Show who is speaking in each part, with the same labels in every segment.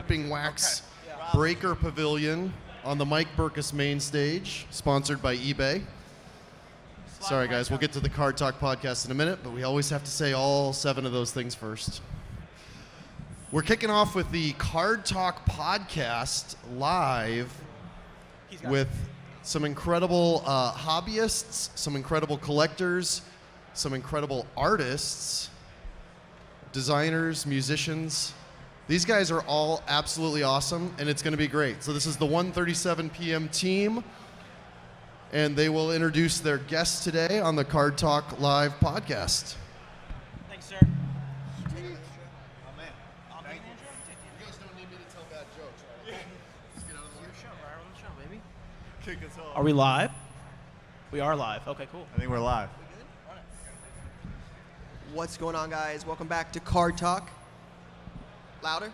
Speaker 1: Dripping Wax Breaker Pavilion on the Mike Burkus main stage, sponsored by eBay. Sorry, guys, we'll get to the Card Talk podcast in a minute, but we always have to say all 7 of those things first. We're kicking off with the Card Talk podcast live with some incredible hobbyists, some incredible collectors, some incredible artists, designers, musicians. These guys are all absolutely awesome, and it's going to be great. So this is the 1:37 p.m. team, and they will introduce their guests today on the Card Talk Live podcast.
Speaker 2: Thanks, sir. Are we live? We are live. Okay, cool.
Speaker 3: I think we're live.
Speaker 4: What's going on, guys? Welcome back to Card Talk. Louder.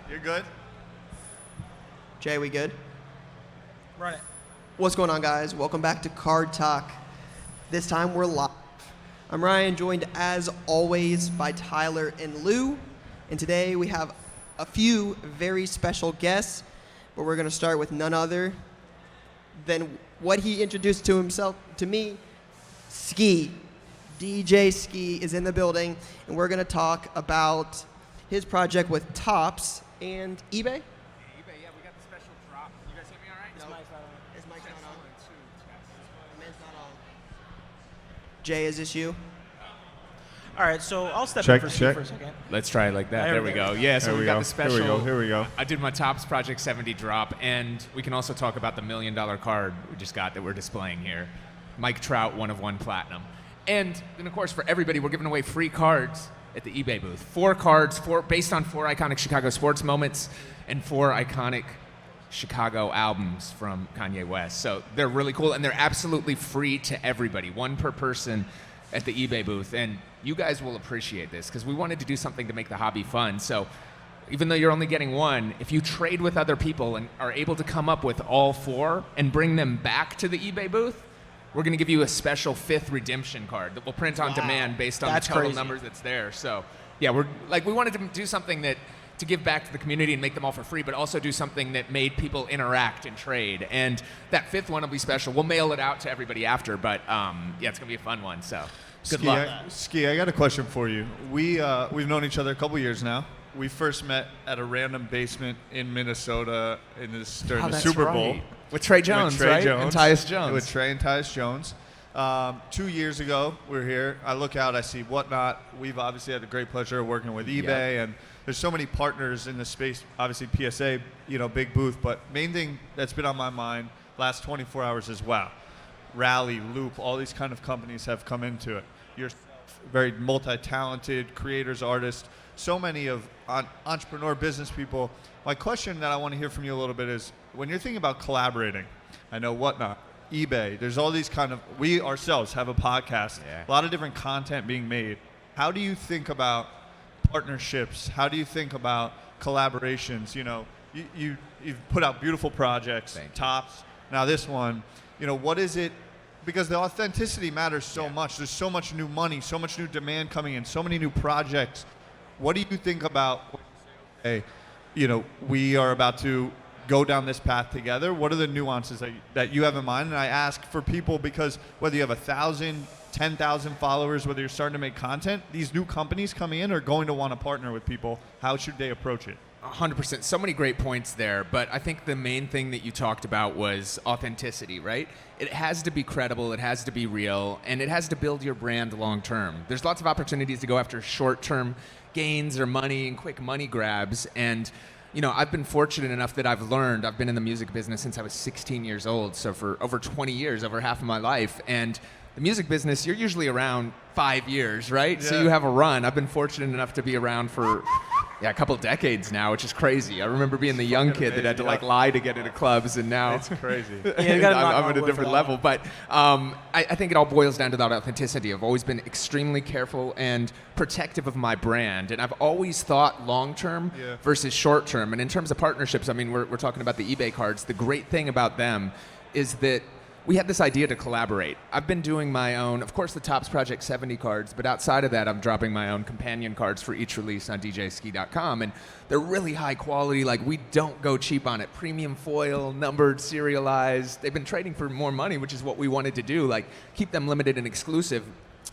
Speaker 3: You're good?
Speaker 4: Jay, we good?
Speaker 2: Run it.
Speaker 4: What's going on, guys? Welcome back to Card Talk. This time we're live. I'm Ryan, joined as always by Tyler and Lou. And today we have a few very special guests, but we're going to start with none other than what he introduced to himself, to me, Skee. DJ Skee is in the building, and we're going to talk about his project with Tops and eBay.
Speaker 5: eBay, yeah, we got the special drop. You guys hear me all right?
Speaker 4: No. His mic's not on. Man's not on. Jay, is this you?
Speaker 2: All right, so I'll step
Speaker 3: Check,
Speaker 2: in for
Speaker 3: check.
Speaker 2: Skee for a second.
Speaker 5: Let's try it like that.
Speaker 2: There
Speaker 5: There
Speaker 2: we
Speaker 5: we
Speaker 2: go.
Speaker 5: go. Yeah, so
Speaker 3: Here
Speaker 5: we
Speaker 3: we
Speaker 5: got
Speaker 3: go.
Speaker 5: the special.
Speaker 3: Here we go.
Speaker 5: I did my Tops Project 70 drop, and we can also talk about the $1 million card we just got that we're displaying here. Mike Trout, 1 of 1 platinum. And then, of course, for everybody, we're giving away free cards at the eBay booth. 4 cards, based on 4 iconic Chicago sports moments and 4 iconic Chicago albums from Kanye West. So they're really cool, and they're absolutely free to everybody, 1 per person at the eBay booth. And you guys will appreciate this because we wanted to do something to make the hobby fun. So even though you're only getting 1, if you trade with other people and are able to come up with all 4 and bring them back to the eBay booth, we're going to give you a special 5th redemption card that we'll print on demand based on
Speaker 2: That's
Speaker 5: the total
Speaker 2: crazy.
Speaker 5: numbers that's there. So yeah, we wanted to do something to give back to the community and make them all for free, but also do something that made people interact and trade. And that 5th one will be special. We'll mail it out to everybody after, but yeah, it's going to be a fun one. So good luck.
Speaker 3: Skee, I got a question for you. We've known each other a couple years now. We first met at a random basement in Minnesota during the
Speaker 5: that's
Speaker 3: Super Bowl.
Speaker 5: right. With Trey Jones,
Speaker 3: With Trey
Speaker 5: right?
Speaker 3: Jones.
Speaker 5: And Tyus Jones.
Speaker 3: With Trey and Tyus Jones. 2 years ago, we're here. I look out, I see Whatnot. We've obviously had the great pleasure of working with eBay, and there's so many partners in the space. Obviously, PSA, big booth. But main thing that's been on my mind last 24 hours is Rally, Loop, all these kind of companies have come into it. You're very multi-talented creators, artists, so many of entrepreneur business people. My question that I want to hear from you a little bit is, when you're thinking about collaborating, I know Whatnot, eBay, there's all these we ourselves have a podcast, a lot of different content being made. How do you think about partnerships? How do you think about collaborations? You've put out beautiful projects, Tops, now this one, what is it? Because the authenticity matters so much. There's so much new money, so much new demand coming in, so many new projects. What do you think about, hey, we are about to go down this path together? What are the nuances that you have in mind? And I ask for people because whether you have 1,000, 10,000 followers, whether you're starting to make content, these new companies coming in are going to want to partner with people. How should they approach it?
Speaker 5: 100%. So many great points there, but I think the main thing that you talked about was authenticity, right? It has to be credible, it has to be real, and it has to build your brand long term. There's lots of opportunities to go after short-term gains or money and quick money grabs, and I've been fortunate enough that I've been in the music business since I was 16 years old, so for over 20 years, over half of my life, and the music business, you're usually around 5 years, right?
Speaker 3: Yeah.
Speaker 5: So you have a run. I've been fortunate enough to be around for a couple decades now, which is crazy. I remember being the young kid that had to lie to get into clubs, and now
Speaker 3: It's crazy.
Speaker 5: I'm at a different level. But I think it all boils down to that authenticity. I've always been extremely careful and protective of my brand, and I've always thought long-term versus short-term. And in terms of partnerships, I mean, we're talking about the eBay cards. The great thing about them is that we had this idea to collaborate. I've been doing my own, of course, the Topps Project 70 cards, but outside of that, I'm dropping my own companion cards for each release on djskee.com, and they're really high quality. Like, we don't go cheap on it. Premium foil, numbered, serialized. They've been trading for more money, which is what we wanted to do, like keep them limited and exclusive.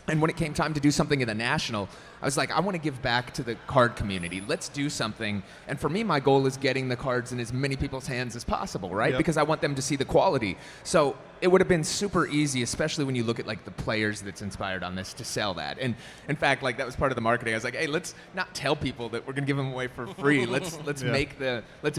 Speaker 5: And when it came time to do something in the National, I was like, I want to give back to the card community. Let's do something. And for me, my goal is getting the cards in as many people's hands as possible, right?
Speaker 3: Yep.
Speaker 5: Because I want them to see the quality. So it would have been super easy, especially when you look at like the players that's inspired on this, to sell that. And in fact, like that was part of the marketing. I was like, hey, let's not tell people that we're gonna give them away for free. Let's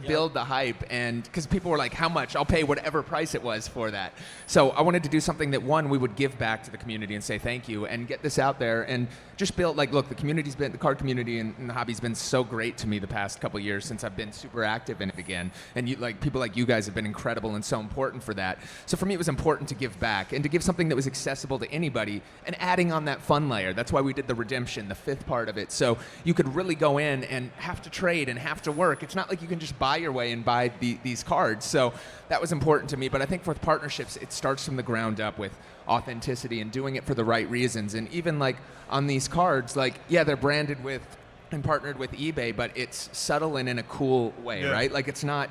Speaker 5: build the hype. And because people were like, how much? I'll pay whatever price it was for that. So I wanted to do something that, one, we would give back to the community and say thank you and get this out there and just build, like, look, the card community and the hobby's been so great to me the past couple years since I've been super active in it again. And people like you guys have been incredible and so important for that. So for me, it was important to give back and to give something that was accessible to anybody and adding on that fun layer. That's why we did the redemption, the 5th part of it. So you could really go in and have to trade and have to work. It's not like you can just buy your way and buy these cards. So that was important to me. But I think with partnerships, it starts from the ground up with authenticity and doing it for the right reasons. And even like on these cards, like, yeah, they're branded with and partnered with eBay, but it's subtle and in a cool way, right? Like, it's not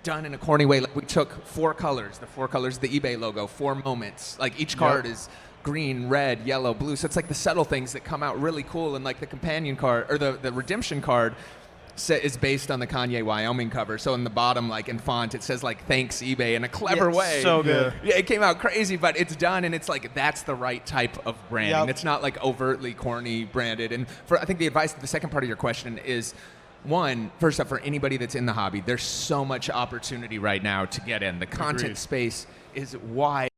Speaker 5: done in a corny way. Like, we took 4 colors, the 4 colors of the eBay logo, 4 moments. Like, each card is green, red, yellow, blue. So it's like the subtle things that come out really cool. And like the companion card, or the redemption card, is based on the Kanye Wyoming cover. So in the bottom, like in font, it says like thanks eBay in a clever way.
Speaker 2: So good.
Speaker 5: Yeah, it came out crazy, but it's done, and it's like that's the right type of branding.
Speaker 2: Yep.
Speaker 5: It's not like overtly corny branded. And I think the advice, the second part of your question is, one, first up, for anybody that's in the hobby, there's so much opportunity right now to get in. The content space is wide.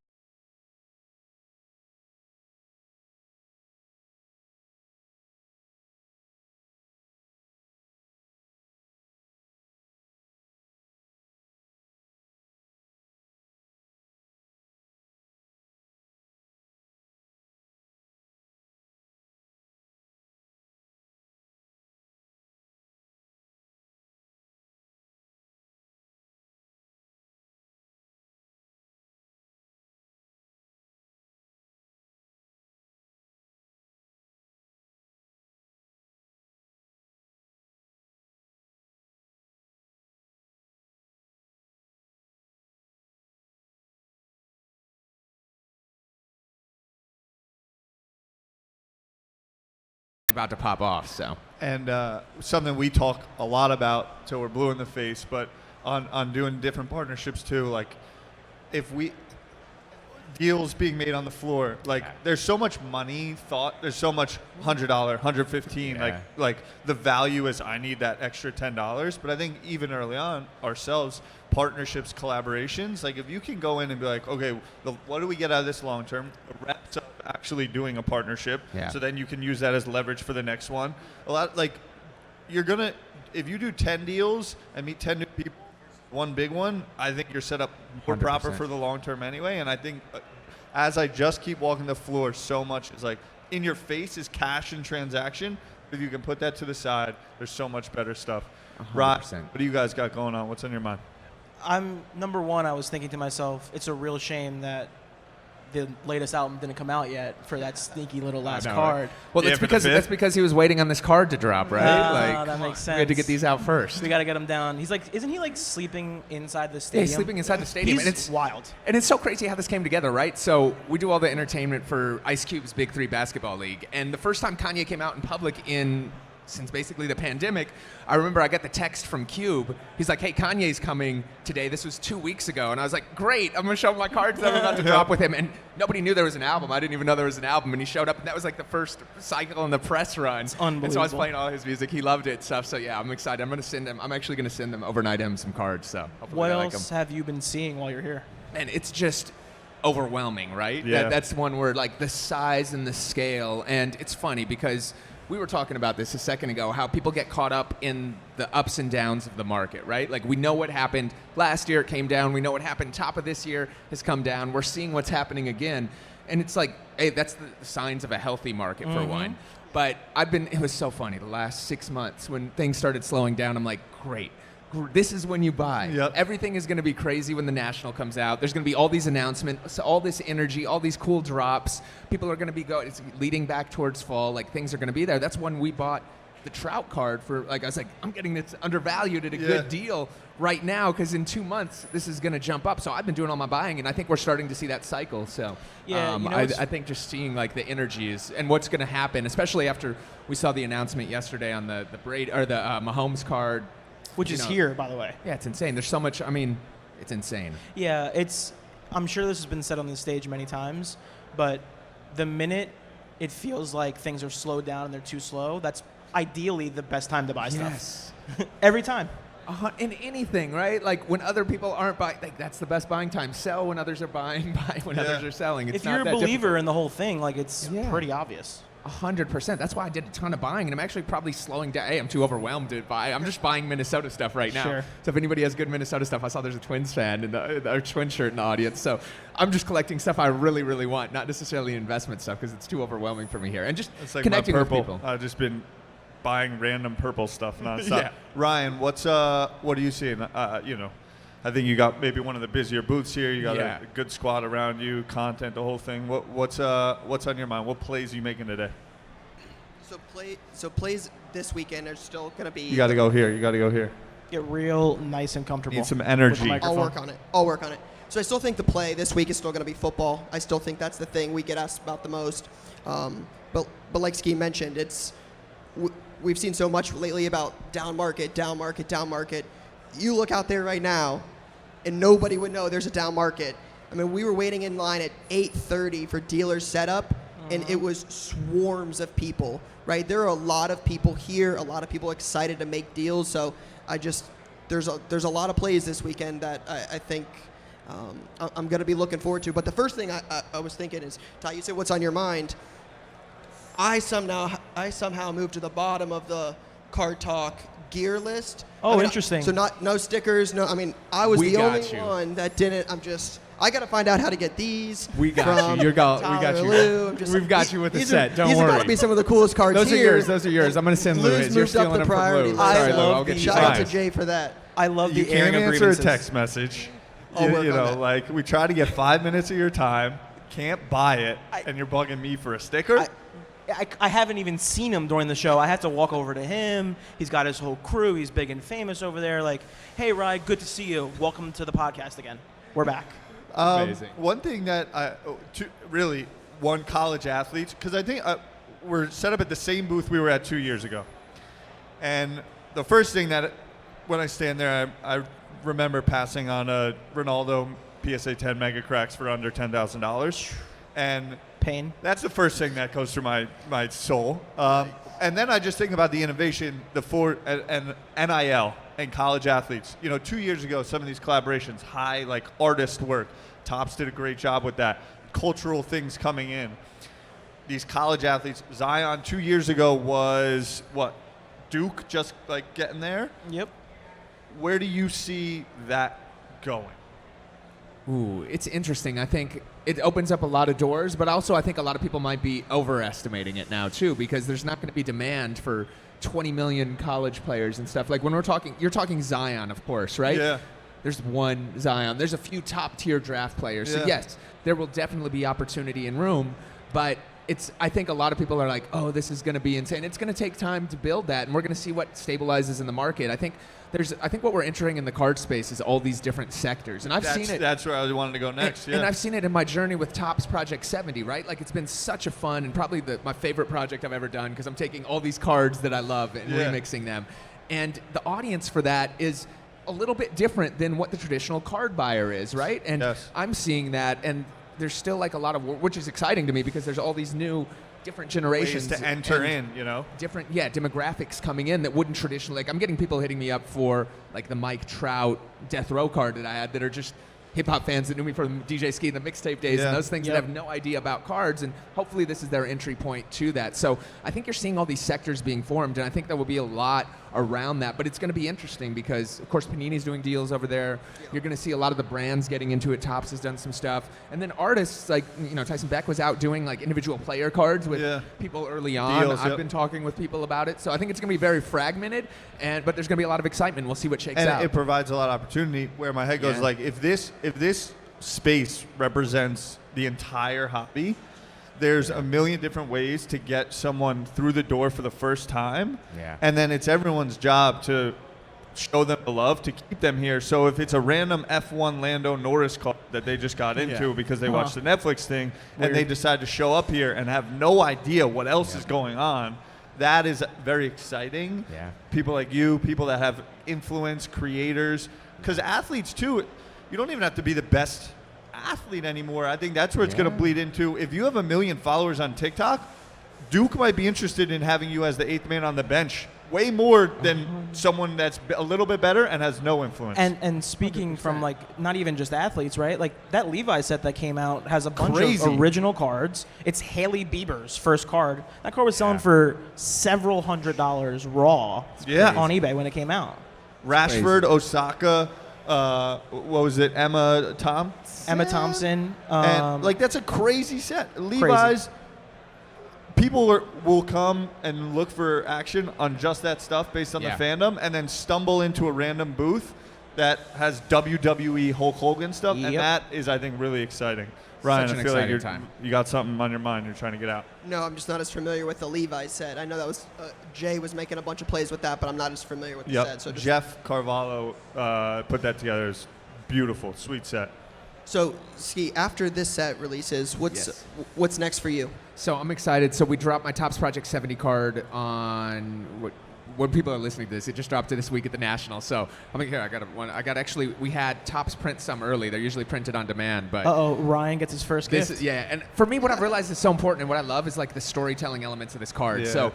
Speaker 5: About to pop off, so.
Speaker 3: And something we talk a lot about till we're blue in the face, but on doing different partnerships too, like if we deals being made on the floor, like there's so much money thought, there's so much $100, $115, like the value is I need that extra $10. But I think even early on ourselves, partnerships, collaborations, like if you can go in and be like, okay, what do we get out of this long term? The reps of actually doing a partnership, so then you can use that as leverage for the next one. A lot, like you're gonna, if you do 10 deals and meet 10 new people, one big one, I think you're set up more
Speaker 5: 100%.
Speaker 3: proper for the long term anyway. And I think as I just keep walking the floor, so much is like in your face is cash and transaction. If you can put that to the side, there's so much better stuff.
Speaker 5: 100%.
Speaker 3: Rod, what do you guys got going on? What's on your mind?
Speaker 2: I'm number one. I was thinking to myself, it's a real shame that the latest album didn't come out yet for that sneaky little last card.
Speaker 5: Well,
Speaker 3: Yeah,
Speaker 5: that's because he was waiting on this card to drop, right?
Speaker 2: That makes sense.
Speaker 5: We had to get these out first.
Speaker 2: We got to get him down. He's like, isn't he like sleeping inside the stadium?
Speaker 5: Yeah, he's sleeping inside the stadium.
Speaker 2: He's
Speaker 5: and it's
Speaker 2: wild.
Speaker 5: And it's so crazy how this came together, right? So we do all the entertainment for Ice Cube's Big 3 basketball league. And the first time Kanye came out in public since basically the pandemic, I remember I got the text from Cube. He's like, hey, Kanye's coming today. This was 2 weeks ago. And I was like, great, I'm going to show him my cards that I'm about to drop with him. And nobody knew there was an album. I didn't even know there was an album. And he showed up, and that was like the first cycle in the press run.
Speaker 2: It's unbelievable.
Speaker 5: And so I was playing all his music. He loved it, stuff. So yeah, I'm excited. I'm actually going to send them overnight him some cards. So hopefully
Speaker 2: What
Speaker 5: they like
Speaker 2: else
Speaker 5: them.
Speaker 2: have you been seeing while you're here?
Speaker 5: And it's just overwhelming, right?
Speaker 3: Yeah.
Speaker 5: That's one word, like the size and the scale. And it's funny because we were talking about this a second ago, how people get caught up in the ups and downs of the market, right? Like we know what happened last year, it came down. We know what happened top of this year has come down. We're seeing what's happening again. And it's like, hey, that's the signs of a healthy market for one. But it was so funny. The last 6 months when things started slowing down, I'm like, great. this is when you buy.
Speaker 3: Yep.
Speaker 5: Everything is going to be crazy when the National comes out. There's going to be all these announcements, all this energy, all these cool drops. People are going to be it's leading back towards fall. Like, things are going to be there. That's when we bought the Trout card for, like, I was like, I'm getting this undervalued at a good deal right now because in 2 months this is going to jump up. So I've been doing all my buying, and I think we're starting to see that cycle. So I think just seeing like the energies and what's going to happen, especially after we saw the announcement yesterday on the Mahomes card,
Speaker 2: which is here, by the way.
Speaker 5: Yeah, it's insane. There's so much. I mean, it's insane.
Speaker 2: Yeah, I'm sure this has been said on the stage many times, but the minute it feels like things are slowed down and they're too slow, that's ideally the best time to buy stuff. Every time.
Speaker 5: In anything, right? Like when other people aren't buying, like that's the best buying time. Sell when others are buying, buy when others are selling. It's
Speaker 2: if you're a believer in the whole thing, like it's pretty obvious.
Speaker 5: 100%. That's why I did a ton of buying, and I'm actually probably slowing down. Hey, I'm too overwhelmed to buy. I'm just buying Minnesota stuff right now.
Speaker 2: Sure.
Speaker 5: So if anybody has good Minnesota stuff, I saw there's a Twins fan in our Twins shirt in the audience. So I'm just collecting stuff I really, really want, not necessarily investment stuff because it's too overwhelming for me here. And just
Speaker 3: it's like
Speaker 5: connecting
Speaker 3: my
Speaker 5: with
Speaker 3: purple.
Speaker 5: people.
Speaker 3: I've just been buying random purple stuff nonstop.
Speaker 5: Yeah.
Speaker 3: Ryan, what are you seeing? I think you got maybe one of the busier booths here. You got a good squad around you, content, the whole thing. What's on your mind? What plays are you making today?
Speaker 4: So plays this weekend are still going to be.
Speaker 3: You got to go here.
Speaker 2: Get real nice and comfortable.
Speaker 3: Need some energy.
Speaker 4: I'll work on it. So I still think the play this week is still going to be football. I still think that's the thing we get asked about the most. But like Skee mentioned, we've seen so much lately about down market. You look out there right now, and nobody would know there's a down market. I mean, we were waiting in line at 8:30 for dealers setup, and it was swarms of people. Right, there are a lot of people here, a lot of people excited to make deals. So there's a lot of plays this weekend that I think I'm going to be looking forward to. But the first thing I was thinking is, Ty, you said what's on your mind. I somehow moved to the bottom of the Card Talk gear list.
Speaker 2: Interesting.
Speaker 4: So no stickers. No, I mean I was the only one that didn't. I got to find out how to get these.
Speaker 5: We got you. We got you. We've got you with the set. Don't worry.
Speaker 4: These are going to be some of the coolest cards here.
Speaker 5: Those are yours. I'm going to send Lou. You're stealing them from Lou.
Speaker 4: Sorry,
Speaker 5: Lou. I'll get you.
Speaker 4: Shout out to Jay for that.
Speaker 2: I love
Speaker 3: you
Speaker 2: the airing of grievances.
Speaker 3: You can't answer a text message. Like we try to get 5 minutes of your time. Can't buy it, and you're bugging me for a sticker.
Speaker 2: I haven't even seen him during the show. I had to walk over to him. He's got his whole crew. He's big and famous over there. Like, hey, Ryan, good to see you. Welcome to the podcast again. We're back.
Speaker 5: Amazing.
Speaker 3: One thing that college athletes, because I think we're set up at the same booth we were at 2 years ago. And the first thing that when I stand there, I remember passing on a Ronaldo PSA 10 Mega Cracks for under $10,000. And
Speaker 2: pain.
Speaker 3: That's the first thing that goes through my soul. And then I just think about the innovation, and NIL and college athletes. 2 years ago, some of these collaborations, high like artist work. Topps did a great job with that. Cultural things coming in. These college athletes. Zion 2 years ago was what? Duke just like getting there?
Speaker 2: Yep.
Speaker 3: Where do you see that going?
Speaker 5: Ooh, it's interesting. I think it opens up a lot of doors, but also I think a lot of people might be overestimating it now too, because there's not going to be demand for 20 million college players and stuff. Like when you're talking Zion, of course, right?
Speaker 3: Yeah.
Speaker 5: There's one Zion. There's a few top tier draft players.
Speaker 3: Yeah.
Speaker 5: So yes, there will definitely be opportunity and room, but I think a lot of people are like, oh, this is going to be insane. It's going to take time to build that, and we're going to see what stabilizes in the market. I think what we're entering in the card space is all these different sectors, and I've seen it.
Speaker 3: That's where I wanted to go next.
Speaker 5: And I've seen it in my journey with Topps Project 70, right? Like it's been such a fun and probably my favorite project I've ever done because I'm taking all these cards that I love and remixing them, and the audience for that is a little bit different than what the traditional card buyer is, right? And I'm seeing that, and there's still like a lot of work, which is exciting to me because there's all these new different generations
Speaker 3: ways to enter in,
Speaker 5: different demographics coming in that wouldn't traditionally. Like I'm getting people hitting me up for like the Mike Trout Death Row card that I had that are just hip hop fans that knew me from DJ Skee and the mixtape days and those things that have no idea about cards, and hopefully this is their entry point to that. So I think you're seeing all these sectors being formed, and I think there will be a lot around that. But it's going to be interesting because, of course, Panini's doing deals over there. You're going to see a lot of the brands getting into it. Topps has done some stuff. And then artists like, Tyson Beck was out doing like individual player cards with people early on.
Speaker 3: Deals,
Speaker 5: I've been talking with people about it. So I think it's going to be very fragmented, but there's going to be a lot of excitement. We'll see what shakes out.
Speaker 3: And it provides a lot of opportunity where my head goes like, if this space represents the entire hobby, there's a million different ways to get someone through the door for the first time.
Speaker 5: Yeah.
Speaker 3: And then it's everyone's job to show them the love to keep them here. So if it's a random F1 Lando Norris card that they just got into because they watched the Netflix thing and they decide to show up here and have no idea what else is going on, that is very exciting.
Speaker 5: Yeah.
Speaker 3: People like you, people that have influence, creators, because athletes too, you don't even have to be the best athlete anymore. I think that's where it's going to bleed into. If you have 1 million followers on TikTok, Duke might be interested in having you as the 8th man on the bench way more than someone that's a little bit better and has no influence.
Speaker 2: And speaking 100%. From like not even just athletes, right? Like that Levi set that came out has a bunch
Speaker 3: Crazy.
Speaker 2: of original cards. It's Haley Bieber's first card. That card was selling for several $100s raw on eBay when it came out.
Speaker 3: Rashford, Osaka, what was it? Emma Thompson. And like that's a crazy set. Levi's. People will come and look for action on just that stuff based on the fandom, and then stumble into a random booth that has WWE Hulk Hogan stuff, and that is, I think, really exciting. Ryan, I feel like you got something on your mind you're trying to get out.
Speaker 4: No, I'm just not as familiar with the Levi set. I know that was Jay was making a bunch of plays with that, but I'm not as familiar with the set. So
Speaker 3: Jeff Carvalho put that together. It's beautiful, sweet set.
Speaker 4: So, Skee, after this set releases, what's next for you?
Speaker 5: So I'm excited. So we dropped my Topps Project 70 card on when people are listening to this. It just dropped this week at the National. So I mean, here I got one. Actually, we had Topps print some early. They're usually printed on demand, but
Speaker 2: Ryan gets his first gift.
Speaker 5: And for me, what I've realized is so important, and what I love is like the storytelling elements of this card. So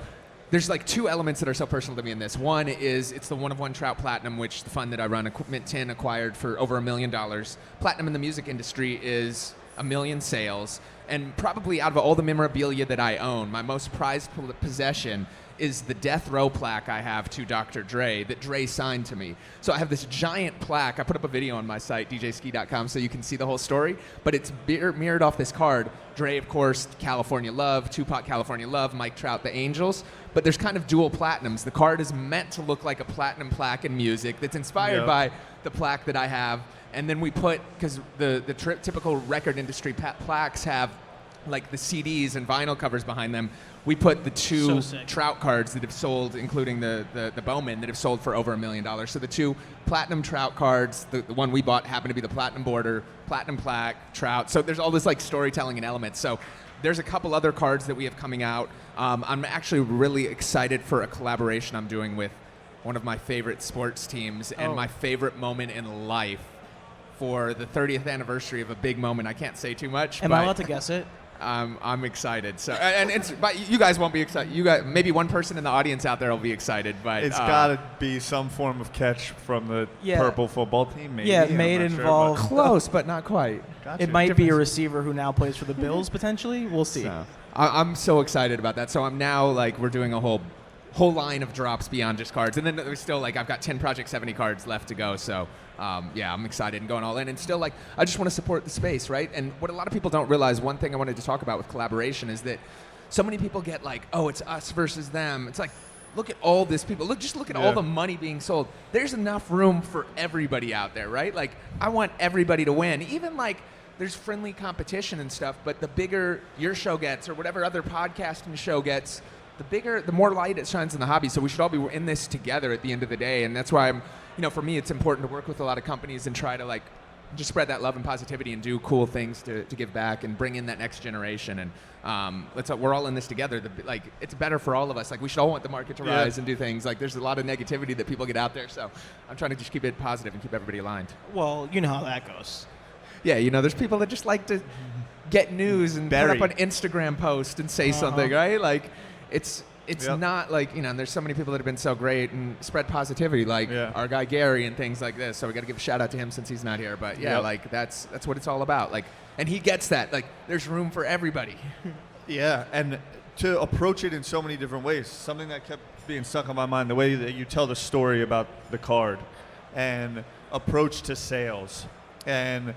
Speaker 5: there's like 2 elements that are so personal to me in this. One is it's the 1/1 Trout Platinum, which the fund that I run, Mint 10, acquired for over $1 million. Platinum in the music industry is 1 million sales, and probably out of all the memorabilia that I own, my most prized possession is the death row plaque I have to Dr. Dre that Dre signed to me. So I have this giant plaque. I put up a video on my site, djskee.com, so you can see the whole story, but it's mirrored off this card. Dre, of course, California Love, Tupac, California Love, Mike Trout, the Angels, but there's kind of dual platinums. The card is meant to look like a platinum plaque in music that's inspired by the plaque that I have, and then we put, because the typical record industry plaques have like the CDs and vinyl covers behind them, we put the 2 Trout cards that have sold, including the Bowman, that have sold for over $1 million. So the 2 platinum Trout cards, the one we bought happened to be the platinum border, platinum plaque, Trout. So there's all this like storytelling and elements. So there's a couple other cards that we have coming out. I'm actually really excited for a collaboration I'm doing with one of my favorite sports teams and my favorite moment in life for the 30th anniversary of a big moment. I can't say too much.
Speaker 2: Am I allowed to guess it?
Speaker 5: I'm excited. So, and it's, but you guys won't be excited. You guys, maybe one person in the audience out there will be excited, but
Speaker 3: it's got to be some form of catch from the purple football team. Maybe.
Speaker 2: Yeah, may it involve
Speaker 5: close, but not quite.
Speaker 3: Gotcha.
Speaker 2: It might be a receiver who now plays for the Bills potentially. We'll see.
Speaker 5: So, I'm so excited about that. So I'm now like we're doing a whole line of drops beyond just cards, and then there's still like I've got 10 Project 70 cards left to go. So. I'm excited and going all in, and still like I just want to support the space, right? And what a lot of people don't realize, one thing I wanted to talk about with collaboration is that so many people get like, oh, it's us versus them. It's like, look at all this people. Look at all the money being sold. There's enough room for everybody out there, right? Like I want everybody to win. Even like there's friendly competition and stuff, but the bigger your show gets or whatever other podcasting show gets, the more light it shines in the hobby. So we should all be in this together at the end of the day, and that's why for me, it's important to work with a lot of companies and try to like just spread that love and positivity and do cool things to give back and bring in that next generation. And we're all in this together. It's better for all of us. Like we should all want the market to rise and do things. Like there's a lot of negativity that people get out there. So I'm trying to just keep it positive and keep everybody aligned.
Speaker 2: Well, you know how that goes.
Speaker 5: Yeah, there's people that just like to get news and put up an Instagram post and say something, right? Like it's not like, there's so many people that have been so great and spread positivity, like our guy Gary and things like this. So we got to give a shout out to him since he's not here. But like that's what it's all about. Like, and he gets that. Like, there's room for everybody.
Speaker 3: Yeah, and to approach it in so many different ways. Something that kept being stuck on my mind, the way that you tell the story about the card and approach to sales. And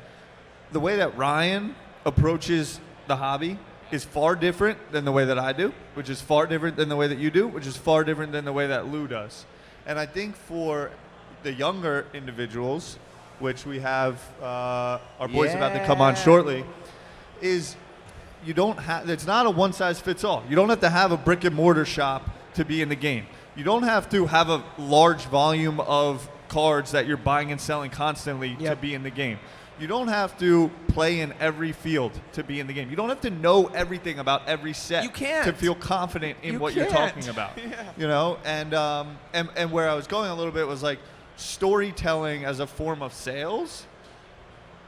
Speaker 3: the way that Ryan approaches the hobby is far different than the way that I do, which is far different than the way that you do, which is far different than the way that Lou does. And I think for the younger individuals, which we have our boys about to come on shortly, is you don't have, it's not a one size fits all. You don't have to have a brick and mortar shop to be in the game. You don't have to have a large volume of cards that you're buying and selling constantly to be in the game. You don't have to play in every field to be in the game. You don't have to know everything about every set to feel confident in what you're talking about. You know, and where I was going a little bit was like storytelling as a form of sales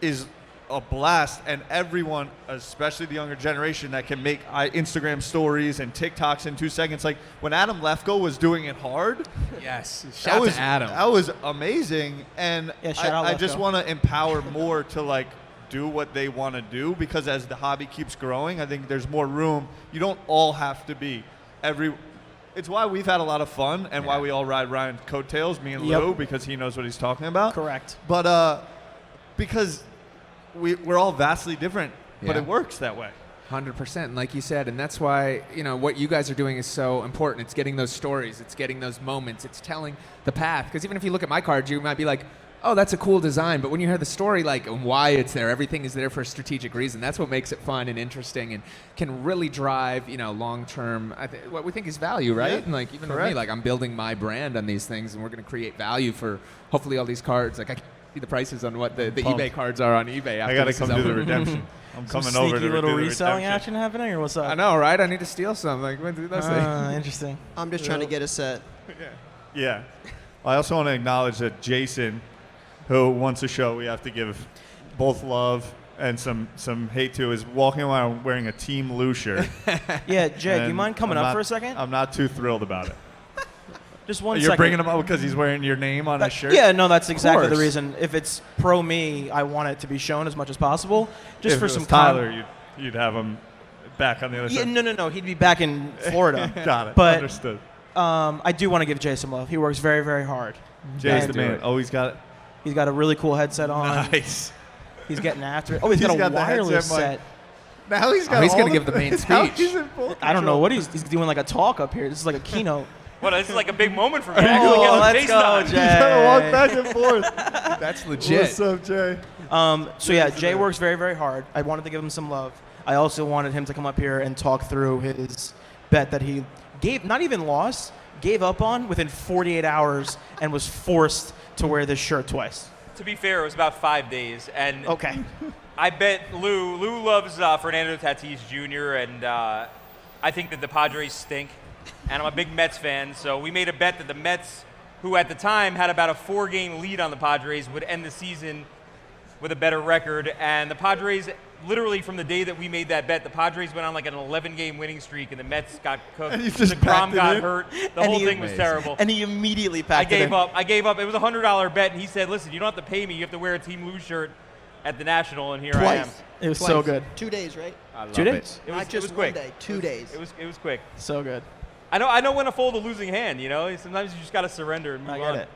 Speaker 3: is a blast, and everyone, especially the younger generation, that can make Instagram stories and TikToks in 2 seconds. Like when Adam Lefko was doing it hard.
Speaker 5: Yes, shout out to Adam.
Speaker 3: That was amazing, and I just want to empower more to like do what they want to do, because as the hobby keeps growing, I think there's more room. You don't all have to be It's why we've had a lot of fun, and why we all ride Ryan's coattails, me and Lou, because he knows what he's talking about.
Speaker 2: Correct.
Speaker 3: But because we're all vastly different, but it works that way.
Speaker 5: 100%, like you said, and that's why, you know, what you guys are doing is so important. It's getting those stories, it's getting those moments, it's telling the path. Because even if you look at my cards, you might be like, oh, that's a cool design, but when you hear the story, like, and why it's there, everything is there for a strategic reason. That's what makes it fun and interesting, and can really drive, you know, long-term, what we think is value, right?
Speaker 3: Yeah,
Speaker 5: and like, even for me, like, I'm building my brand on these things, and we're going to create value for hopefully all these cards. Like, I see the prices on what the eBay cards are on eBay. After
Speaker 3: I got to come do the redemption. I'm coming over to
Speaker 2: sneaky little
Speaker 3: do the
Speaker 2: reselling
Speaker 3: redemption.
Speaker 2: action happening, or what's up?
Speaker 5: I know, right? I need to steal some. Like, what did I say?
Speaker 2: Interesting.
Speaker 4: I'm just trying to get a set.
Speaker 3: Yeah. I also want to acknowledge that Jason, who once a show we have to give both love and some hate to, is walking around wearing a Team Lou shirt.
Speaker 2: Yeah, Jay, do you
Speaker 3: And
Speaker 2: mind coming
Speaker 3: I'm
Speaker 2: up
Speaker 3: not-
Speaker 2: for a second?
Speaker 3: I'm not too thrilled about it.
Speaker 2: Just one
Speaker 3: You're
Speaker 2: second.
Speaker 3: bringing him up because he's wearing your name on his shirt?
Speaker 2: Yeah, no, that's exactly the
Speaker 3: course.
Speaker 2: reason. If it's pro me, I want it to be shown as much as possible. Just
Speaker 3: If
Speaker 2: for
Speaker 3: it
Speaker 2: some
Speaker 3: was Tyler, you'd have him back on the other
Speaker 2: Yeah,
Speaker 3: side.
Speaker 2: no, he'd be back in Florida.
Speaker 3: Got it.
Speaker 2: But
Speaker 3: Understood.
Speaker 2: I do want to give Jay some love. He works very, very hard.
Speaker 3: Jay's
Speaker 2: And
Speaker 3: the man. Oh, he's got it.
Speaker 2: He's got a really cool headset on.
Speaker 3: Nice.
Speaker 2: He's getting after it. Oh, he's got
Speaker 3: He's
Speaker 2: a
Speaker 3: got the
Speaker 2: wireless
Speaker 3: headset mic.
Speaker 2: set.
Speaker 3: Now he's got
Speaker 5: he's
Speaker 3: all
Speaker 5: going to give the main
Speaker 3: now
Speaker 5: speech.
Speaker 3: he's in full
Speaker 2: I don't know
Speaker 3: control.
Speaker 2: what he's doing, like a talk up here. This is like a keynote.
Speaker 6: Well, this is like a big moment for me.
Speaker 2: Oh,
Speaker 6: Actually, get
Speaker 2: let's
Speaker 6: some
Speaker 2: go,
Speaker 6: face
Speaker 2: Jay.
Speaker 6: time.
Speaker 3: He's gotta walk back and forth.
Speaker 5: That's legit.
Speaker 3: What's up, Jay?
Speaker 2: So yeah, Jay works very, very hard. I wanted to give him some love. I also wanted him to come up here and talk through his bet that he not even lost, gave up on within 48 hours and was forced to wear this shirt twice.
Speaker 6: To be fair, it was about 5 days, and
Speaker 2: Okay.
Speaker 6: I bet Lou. Lou loves Fernando Tatis Jr., and I think that the Padres stink. And I'm a big Mets fan, so we made a bet that the Mets, who at the time had about a 4-game lead on the Padres, would end the season with a better record. And the Padres, literally from the day that we made that bet, the Padres went on like an 11-game winning streak, and the Mets got cooked.
Speaker 3: And you just
Speaker 6: the Grom
Speaker 3: backed it
Speaker 6: got
Speaker 3: in?
Speaker 6: hurt. The
Speaker 2: And
Speaker 6: whole
Speaker 2: he-
Speaker 6: thing was terrible.
Speaker 2: And he immediately
Speaker 6: I
Speaker 2: packed it
Speaker 6: gave
Speaker 2: in.
Speaker 6: up. I gave up. It was a $100 bet, and he said, "Listen, you don't have to pay me. You have to wear a Team Lou shirt at the National." And here I am.
Speaker 4: Twice.
Speaker 2: It was
Speaker 4: Twice.
Speaker 2: so good.
Speaker 4: 2 days, right?
Speaker 5: I love
Speaker 2: 2 days?
Speaker 6: It was,
Speaker 4: Not
Speaker 6: it
Speaker 4: just
Speaker 6: was quick.
Speaker 4: 1 day, 2 days.
Speaker 6: It was quick.
Speaker 2: So good.
Speaker 6: I know when to fold a losing hand. You know, sometimes you just gotta surrender and move
Speaker 2: I
Speaker 6: on.
Speaker 2: get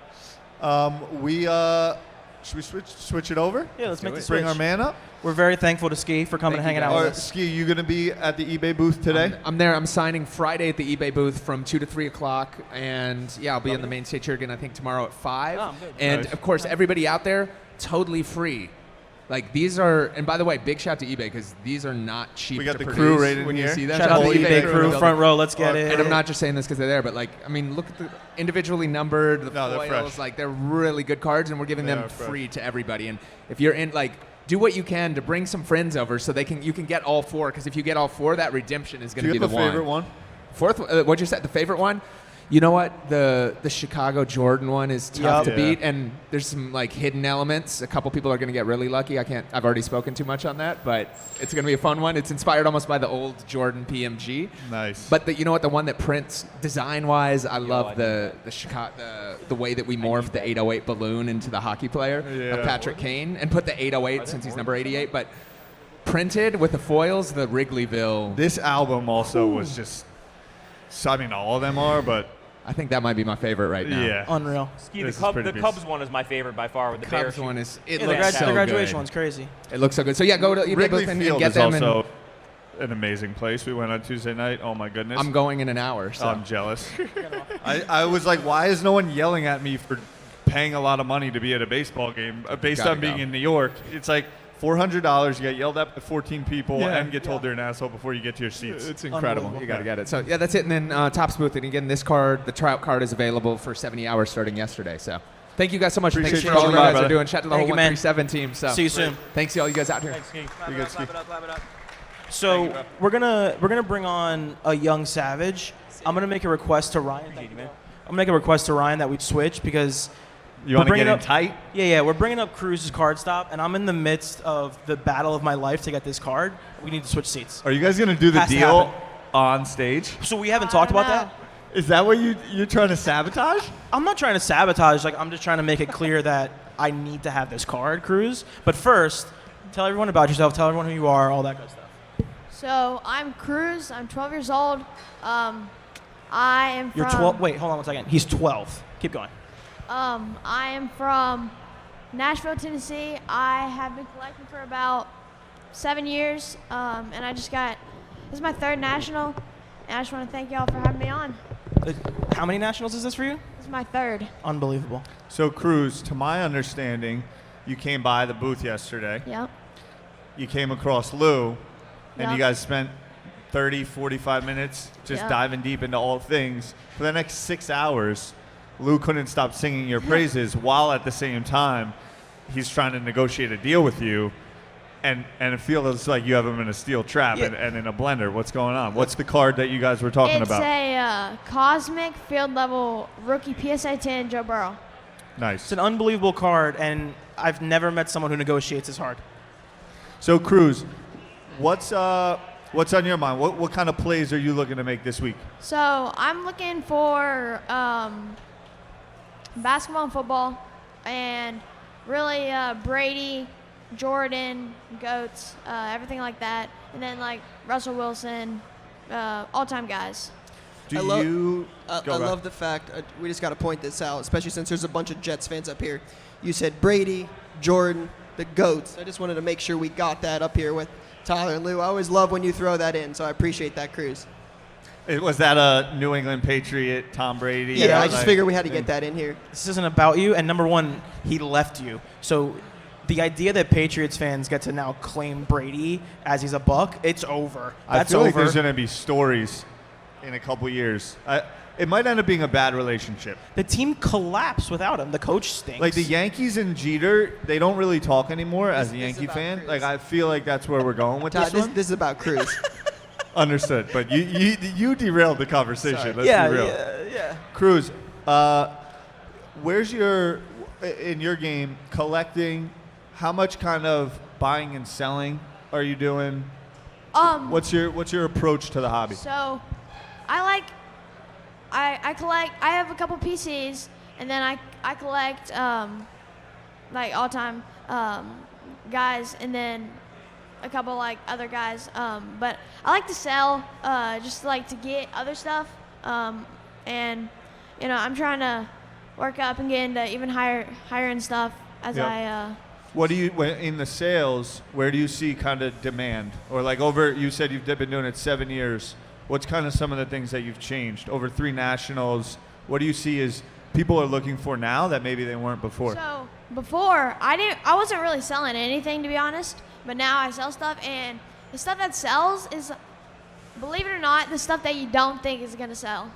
Speaker 2: it.
Speaker 3: Should we switch it over?
Speaker 2: Yeah, let's make the
Speaker 3: Bring
Speaker 2: switch.
Speaker 3: our man up.
Speaker 2: We're very thankful to Skee for coming and
Speaker 5: Thank
Speaker 2: hanging
Speaker 5: you,
Speaker 2: out
Speaker 5: guys.
Speaker 2: with
Speaker 3: Or
Speaker 2: us.
Speaker 3: Skee, you gonna be at the eBay booth today?
Speaker 5: I'm there. I'm signing Friday at the eBay booth from 2 to 3 o'clock. And, yeah, I'll be on the main stage here again, I think, tomorrow at 5.
Speaker 2: Oh, good.
Speaker 5: And,
Speaker 3: Nice.
Speaker 5: of course, everybody out there, totally free. Like, these are, and by the way, big shout to eBay, because these are not cheap
Speaker 3: We got
Speaker 5: to
Speaker 3: the
Speaker 5: produce.
Speaker 3: crew right in
Speaker 5: when
Speaker 3: here.
Speaker 5: you see them.
Speaker 2: Shout out to
Speaker 3: whole
Speaker 2: the
Speaker 3: eBay
Speaker 2: eBay crew,
Speaker 5: building.
Speaker 2: front row. Let's get it.
Speaker 5: And I'm not just saying this because they're there, but like, I mean, look at the individually numbered, the
Speaker 3: No, they're
Speaker 5: foils,
Speaker 3: fresh.
Speaker 5: like they're really good cards, and we're giving
Speaker 3: They
Speaker 5: them
Speaker 3: are fresh.
Speaker 5: free to everybody. And if you're in, like, do what you can to bring some friends over so you can get all 4. Because if you get all 4, that redemption is
Speaker 3: Do
Speaker 5: going to
Speaker 3: you
Speaker 5: be
Speaker 3: have
Speaker 5: the
Speaker 3: a favorite one?
Speaker 5: Fourth, what'd you say? The favorite one? You know what? The Chicago Jordan one is tough
Speaker 2: Yup.
Speaker 5: to
Speaker 3: Yeah.
Speaker 5: beat, and there's some like hidden elements. A couple people are going to get really lucky. I've already spoken too much on that, but it's going to be a fun one. It's inspired almost by the old Jordan PMG.
Speaker 3: Nice.
Speaker 5: But you know what? The one that prints design-wise, I
Speaker 6: I
Speaker 5: love
Speaker 6: need
Speaker 5: the Chicago, the way that we morphed the 808 balloon into the hockey player
Speaker 3: Yeah.
Speaker 5: of Patrick Kane, and put the 808 since he's number 88. But printed with the foils, the Wrigleyville.
Speaker 3: This album also was just, I mean, all of them are, but
Speaker 5: I think that might be my favorite right now.
Speaker 3: Yeah.
Speaker 2: Unreal.
Speaker 6: Skee,
Speaker 3: This
Speaker 6: the,
Speaker 3: is
Speaker 6: Cub,
Speaker 3: pretty
Speaker 6: the
Speaker 3: beast.
Speaker 6: Cubs one is my favorite by far with the
Speaker 5: Cubs
Speaker 6: bear.
Speaker 5: one is it
Speaker 2: Yeah,
Speaker 5: looks so
Speaker 2: the graduation
Speaker 5: good.
Speaker 2: one's crazy.
Speaker 5: It looks so good. So yeah, go to eBay
Speaker 3: Wrigley
Speaker 5: booth and
Speaker 3: Field
Speaker 5: get
Speaker 3: is
Speaker 5: them.
Speaker 3: also
Speaker 5: And
Speaker 3: an amazing place. We went on Tuesday night. Oh my goodness.
Speaker 5: I'm going in an hour. So
Speaker 3: I'm jealous. I was like, why is no one yelling at me for paying a lot of money to be at a baseball game based
Speaker 5: Gotta
Speaker 3: on being
Speaker 5: go.
Speaker 3: in New York? It's like $400. You get yelled at by 14 people
Speaker 5: Yeah.
Speaker 3: and get told they're an asshole before you get to your seats.
Speaker 5: It's incredible.
Speaker 2: Unbelievable.
Speaker 5: You got to get it. So yeah, that's it. And then Topps booth. And again, this card, the Trout card, is available for 70 hours starting yesterday. So thank you guys so much.
Speaker 3: Appreciate
Speaker 5: Thanks
Speaker 3: you
Speaker 5: for all you
Speaker 3: coming by,
Speaker 5: guys are
Speaker 3: brother.
Speaker 5: doing. Shout out to the
Speaker 2: Thank
Speaker 5: whole
Speaker 2: you, man.
Speaker 5: 137 team. So
Speaker 2: See you soon.
Speaker 5: Thanks to all you guys out here.
Speaker 6: Thanks, Skee.
Speaker 3: You good, Skee?
Speaker 6: Clap it up.
Speaker 2: So
Speaker 6: bro.
Speaker 2: we're gonna bring on a young Savage. I'm gonna make a request to Ryan.
Speaker 6: Appreciate you, man.
Speaker 2: I'm gonna make a request to Ryan that we switch because
Speaker 3: You want to
Speaker 2: bringing
Speaker 3: get in
Speaker 2: up-
Speaker 3: tight?
Speaker 2: yeah, we're bringing up Cruz's card stop, and I'm in the midst of the battle of my life to get this card. We need to switch seats.
Speaker 3: Are you guys going to do the
Speaker 2: Has to
Speaker 3: deal
Speaker 2: happen.
Speaker 3: on stage?
Speaker 2: So we haven't talked about that.
Speaker 3: Is that what you're trying to sabotage?
Speaker 2: I'm not trying to sabotage. Like I'm just trying to make it clear that I need to have this card, Cruz. But first, tell everyone about yourself. Tell everyone who you are. All that good stuff.
Speaker 7: So I'm Cruz. I'm 12 years old. I am from.
Speaker 2: You're 12. Wait, hold on one second. He's 12. Keep going.
Speaker 7: I am from Nashville, Tennessee. I have been collecting for about 7 years, and I just got. This is my third national, and I just want to thank y'all for having me on.
Speaker 2: How many nationals is this for you?
Speaker 7: This is my third.
Speaker 2: Unbelievable.
Speaker 3: So, Cruz, to my understanding, you came by the booth yesterday.
Speaker 7: Yep.
Speaker 3: You came across Lou, and you
Speaker 7: Yep.
Speaker 3: guys spent 30, 45 minutes just
Speaker 7: Yep.
Speaker 3: diving deep into all things. For the next 6 hours, Lou couldn't stop singing your praises while at the same time he's trying to negotiate a deal with you. And it feels like you have him in a steel trap
Speaker 2: Yeah.
Speaker 3: and in a blender. What's going on? What's the card that you guys were talking
Speaker 7: It's
Speaker 3: about?
Speaker 7: a Cosmic Field Level Rookie PSA 10 Joe Burrow.
Speaker 3: Nice.
Speaker 2: It's an unbelievable card, and I've never met someone who negotiates as hard.
Speaker 3: So, Cruz, what's on your mind? What kind of plays are you looking to make this week?
Speaker 7: So I'm looking for basketball and football, and really Brady, Jordan, GOATs, everything like that, and then like Russell Wilson, all-time guys.
Speaker 3: Do
Speaker 4: I love-
Speaker 3: you?
Speaker 4: I
Speaker 3: Go, Rob.
Speaker 4: love the fact, we just got to point this out, especially since there's a bunch of Jets fans up here. You said Brady, Jordan, the GOATs. I just wanted to make sure we got that up here with Tyler and Lou. I always love when you throw that in, so I appreciate that, Cruz.
Speaker 3: Was that a New England Patriot, Tom Brady?
Speaker 4: Yeah, I just
Speaker 3: like-
Speaker 4: figured we had to get that in here.
Speaker 2: This isn't about you, and number one, he left you. So the idea that Patriots fans get to now claim Brady as he's a Buck, it's over.
Speaker 3: I
Speaker 2: That's
Speaker 3: feel like
Speaker 2: over.
Speaker 3: there's going to be stories in a couple years. It might end up being a bad relationship.
Speaker 2: The team collapsed without him. The coach stinks.
Speaker 3: Like the Yankees and Jeter, they don't really talk anymore as a
Speaker 4: This is
Speaker 3: Yankee
Speaker 4: about
Speaker 3: fan.
Speaker 4: Cruz.
Speaker 3: Like I feel like that's where we're going with
Speaker 4: Todd,
Speaker 3: this one.
Speaker 4: this is about Cruz.
Speaker 3: Understood, but you derailed the conversation.
Speaker 4: Sorry.
Speaker 3: Let's
Speaker 2: yeah,
Speaker 3: be real.
Speaker 2: yeah.
Speaker 3: Cruz, where's in your game collecting? How much kind of buying and selling are you doing? What's your approach to the hobby?
Speaker 7: So I collect. I have a couple PCs, and then I collect like all-time guys, and then a couple like other guys. But I like to sell, just like to get other stuff. And I'm trying to work up and get into even higher end stuff as
Speaker 3: Yep. What do you in the sales? Where do you see kind of demand, or like over? You said you've been doing it 7 years. What's kind of some of the things that you've changed over 3 nationals? What do you see as people are looking for now that maybe they weren't before?
Speaker 7: So before I wasn't really selling anything, to be honest, but now I sell stuff, and the stuff that sells is, believe it or not, the stuff that you don't think is gonna sell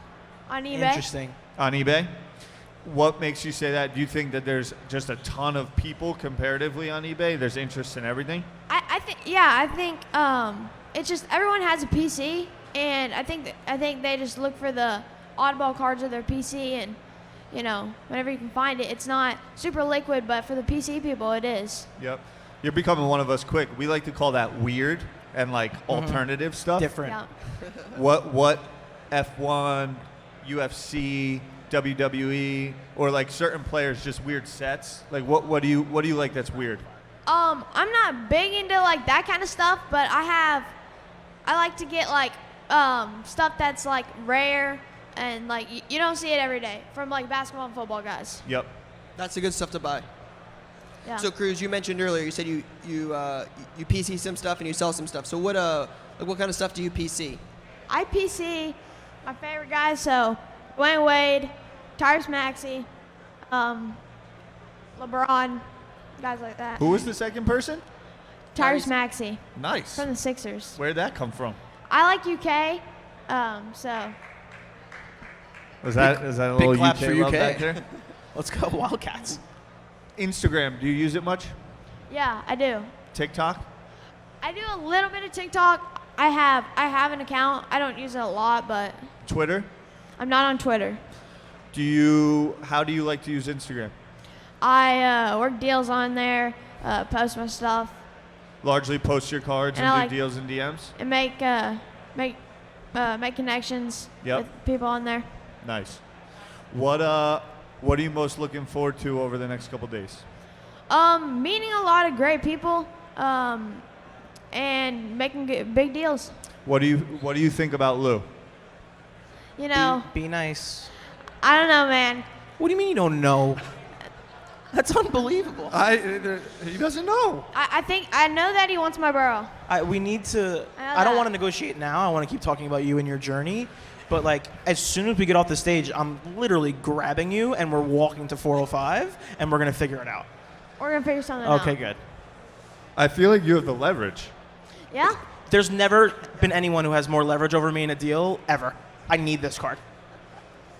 Speaker 7: on eBay.
Speaker 2: Interesting.
Speaker 3: On eBay? What makes you say that? Do you think that there's just a ton of people comparatively on eBay? There's interest in everything?
Speaker 7: I think it's just everyone has a PC, and I think they just look for the oddball cards of their PC, and whenever you can find it, it's not super liquid, but for the PC people, it is.
Speaker 3: Yep. You're becoming one of us quick. We like to call that weird and like alternative stuff.
Speaker 2: Different.
Speaker 7: Yeah.
Speaker 3: What F1, UFC, WWE, or like certain players just weird sets? Like what do you like that's weird?
Speaker 7: I'm not big into like that kind of stuff, but I like to get like stuff that's like rare, and like you don't see it every day from like basketball and football guys.
Speaker 3: Yep.
Speaker 4: That's the good stuff to buy.
Speaker 7: Yeah.
Speaker 4: So Cruz, you mentioned earlier, you said you PC some stuff and you sell some stuff. So what kind of stuff do you PC?
Speaker 7: I PC my favorite guys, so Dwayne Wade, Tyrese Maxey, LeBron, guys like that.
Speaker 3: Who was the second person?
Speaker 7: Tyrese Maxey
Speaker 3: Nice.
Speaker 7: from the Sixers.
Speaker 3: Where'd that come from?
Speaker 7: I like UK, so
Speaker 3: Is that a
Speaker 2: big
Speaker 3: little
Speaker 2: claps
Speaker 3: UK
Speaker 2: for
Speaker 3: love
Speaker 2: UK.
Speaker 3: back there?
Speaker 2: Let's go Wildcats.
Speaker 3: Instagram, do you use it much?
Speaker 7: yeah, I do.
Speaker 3: TikTok?
Speaker 7: I do a little bit of TikTok. I have an account. I don't use it a lot, but
Speaker 3: Twitter?
Speaker 7: I'm not on Twitter.
Speaker 3: How do you like to use Instagram?
Speaker 7: I work deals on there, post my stuff,
Speaker 3: Largely post your cards
Speaker 7: And
Speaker 3: and,
Speaker 7: I
Speaker 3: do
Speaker 7: like-
Speaker 3: deals and DMs?
Speaker 7: and make connections
Speaker 3: Yep.
Speaker 7: with people on there.
Speaker 3: Nice. What are you most looking forward to over the next couple days?
Speaker 7: Meeting a lot of great people, and making big deals.
Speaker 3: What do you think about Lou?
Speaker 7: You know,
Speaker 2: Be nice.
Speaker 7: I don't know, man.
Speaker 2: What do you mean you don't know? That's unbelievable.
Speaker 3: He doesn't know.
Speaker 7: I know that he wants my borough.
Speaker 2: We need to.
Speaker 7: I know
Speaker 2: I don't
Speaker 7: that.
Speaker 2: want to negotiate now. I want to keep talking about you and your journey. But like, as soon as we get off the stage, I'm literally grabbing you and we're walking to 405 and we're gonna figure it out.
Speaker 7: We're gonna figure something out.
Speaker 2: Okay, good.
Speaker 3: I feel like you have the leverage.
Speaker 7: Yeah.
Speaker 2: There's never been anyone who has more leverage over me in a deal ever. I need this card.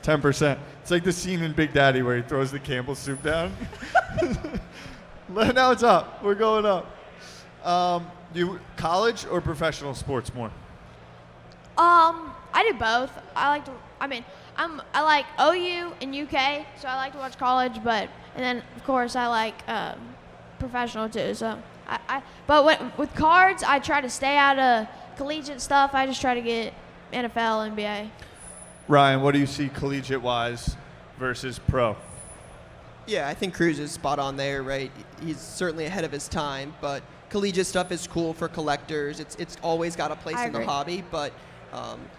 Speaker 3: 10%. It's like the scene in Big Daddy where he throws the Campbell soup down. Now it's up. We're going up. You college or professional sports more?
Speaker 7: I do both. I like OU and UK, so I like to watch college, and then of course I like professional too. So but with cards, I try to stay out of collegiate stuff. I just try to get NFL, NBA.
Speaker 3: Ryan, what do you see collegiate-wise versus pro?
Speaker 4: Yeah, I think Cruz is spot on there, right? He's certainly ahead of his time, but collegiate stuff is cool for collectors. It's always got a place
Speaker 7: I
Speaker 4: in the
Speaker 7: agree.
Speaker 4: hobby, but